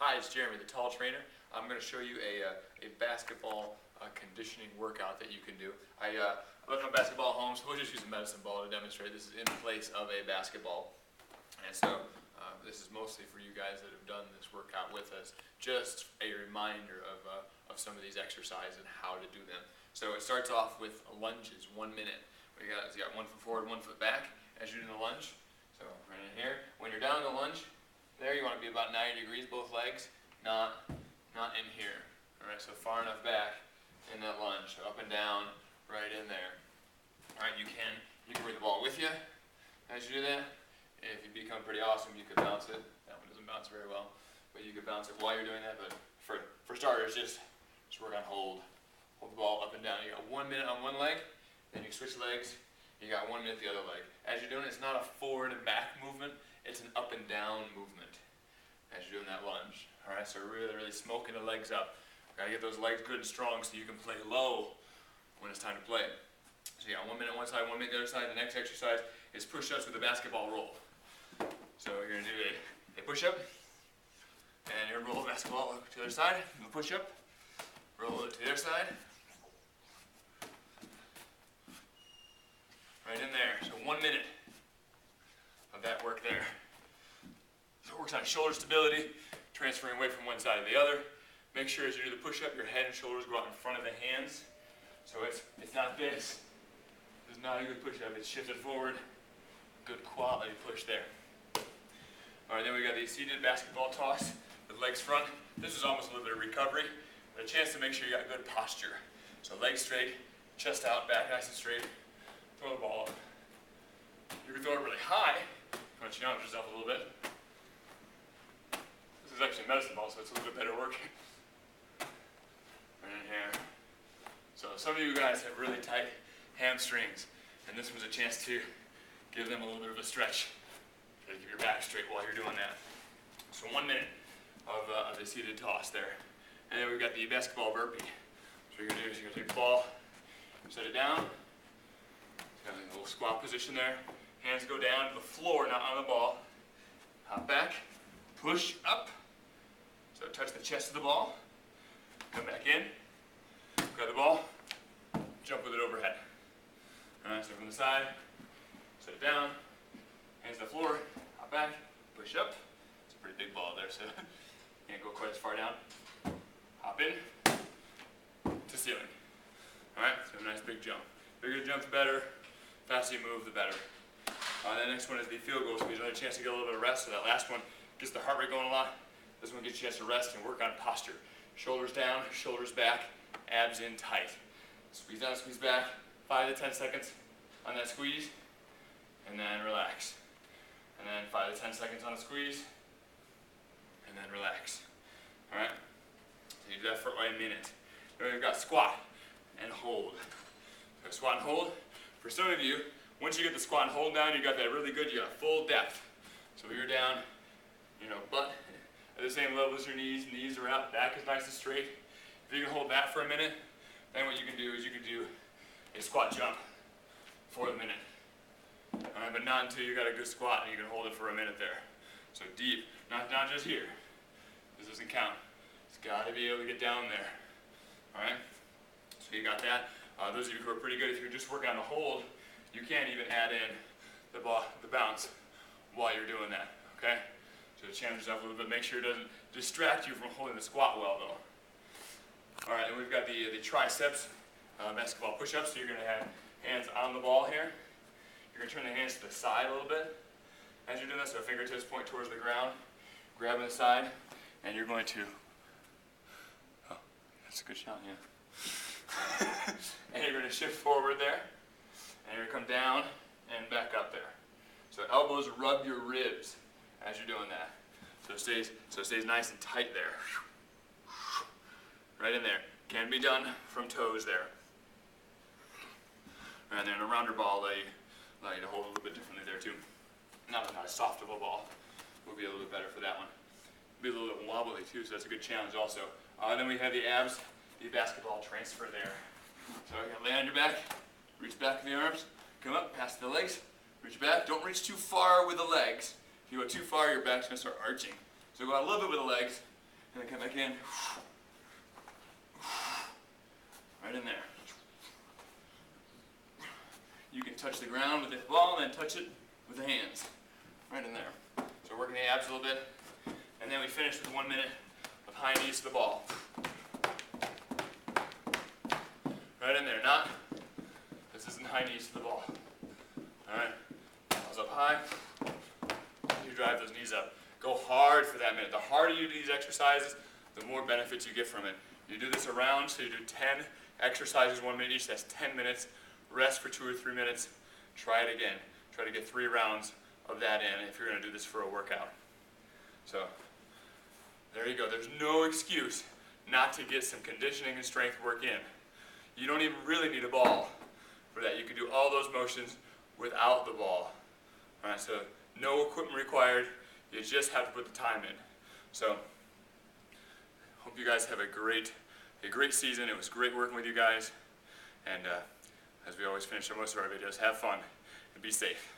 Hi, it's Jeremy, the tall trainer. I'm going to show you a basketball conditioning workout that you can do. I left my basketball at home, so we'll just use a medicine ball to demonstrate. This is in place of a basketball. And so this is mostly for you guys that have done this workout with us, just a reminder of some of these exercises and how to do them. So it starts off with lunges, 1 minute. You got 1 foot forward, 1 foot back as you're doing the lunge. So right in here. When you're down in the lunge, there you want to be about 90 degrees, both legs, not in here. All right, so far enough back in that lunge, so up and down, right in there. All right, you can bring the ball with you as you do that. If you become pretty awesome, you could bounce it. That one doesn't bounce very well, but you could bounce it while you're doing that. But for starters, just work on hold. Hold the ball up and down. You got 1 minute on one leg, then you switch legs. You got 1 minute the other leg. As you're doing it, it's not a forward and back movement. It's an up and down movement as you're doing that lunge. All right, so really smoking the legs up. Gotta get those legs good and strong so you can play low when it's time to play. So you got 1 minute one side, 1 minute the other side. The next exercise is push-ups with a basketball roll. So you're gonna do a push-up, and you're gonna roll the basketball to the other side. Do a push-up, roll it to the other side. Right in there. So 1 minute of that work there. So it works on shoulder stability, transferring away from one side to the other. Make sure as you do the push-up, your head and shoulders go out in front of the hands. So it's not this. This is not a good push-up. It's shifted forward. Good quality push there. All right, then we got the seated basketball toss with legs front. This is almost a little bit of recovery, but a chance to make sure you got good posture. So legs straight, chest out, back nice and straight. Throw the ball up. You can throw it really high. You want to challenge yourself a little bit. This is actually a medicine ball, so it's a little bit better work. Right in here. So some of you guys have really tight hamstrings, and this was a chance to give them a little bit of a stretch. Try to keep your back straight while you're doing that. So 1 minute of the seated toss there. And then we've got the basketball burpee. So what you're going to do is you're going to take the ball, set it down. Got a little squat position there. Hands go down to the floor, not on the ball. Hop back, push up. So touch the chest of the ball. Come back in, grab the ball, jump with it overhead. All right, so from the side, set it down, hands to the floor, hop back, push up. It's a pretty big ball there, so can't go quite as far down. Hop in to ceiling. All right, so a nice big jump. Bigger the jump, the better. Faster you move, the better. The next one is the field goal squeeze. Another chance to get a little bit of rest. So that last one gets the heart rate going a lot. This one gets you a chance to rest and work on posture. Shoulders down, shoulders back, abs in tight. Squeeze down, squeeze back. 5 to 10 seconds on that squeeze, and then relax. And then 5 to 10 seconds on the squeeze, and then relax. All right. So you do that for a minute. Then we've got squat and hold. So squat and hold. For some of you, once you get the squat and hold down, you got that really good, you got full depth. So you're down, butt at the same level as your knees are out, back is nice and straight. If you can hold that for a minute, then what you can do is you can do a squat jump for the minute. All right, but not until you got a good squat and you can hold it for a minute there. So deep, not just here. This doesn't count. It's got to be able to get down there. All right, so you got that. Those of you who are pretty good, if you're just working on the hold, you can't even add in the bounce while you're doing that, okay? So challenge yourself a little bit. Make sure it doesn't distract you from holding the squat well, though. All right, and we've got the triceps basketball push-ups. So you're going to have hands on the ball here. You're going to turn the hands to the side a little bit as you're doing this. So fingertips point towards the ground, grabbing the side, and you're going to, oh, that's a good shot, yeah. And you're going to shift forward there, and you're going to come down and back up there. So elbows rub your ribs as you're doing that. So it stays nice and tight there. Right in there. Can be done from toes there. And then a rounder ball allow you to hold a little bit differently there too. Not as soft of a ball. Will be a little bit better for that one. Be a little bit wobbly too, so that's a good challenge also. Then we have the abs, the basketball transfer there. So you're going to lay on your back, reach back with the arms, come up, pass the legs, reach back. Don't reach too far with the legs. If you go too far, your back's going to start arching. So go out a little bit with the legs, and then come back in. Right in there. You can touch the ground with the ball and then touch it with the hands. Right in there. So we're working the abs a little bit. And then we finish with 1 minute of high knees to the ball. Right in there. This isn't high knees to the ball. Alright. Balls up high. You drive those knees up. Go hard for that minute. The harder you do these exercises, the more benefits you get from it. You do this around, so you do 10 exercises, 1 minute each. That's 10 minutes. Rest for 2 or 3 minutes. Try it again. Try to get 3 rounds of that in if you're going to do this for a workout. So, there you go. There's no excuse not to get some conditioning and strength work in. You don't even really need a ball for that. You can do all those motions without the ball. All right, so no equipment required. You just have to put the time in. So, hope you guys have a great season. It was great working with you guys. And as we always finish on most of our videos, have fun and be safe.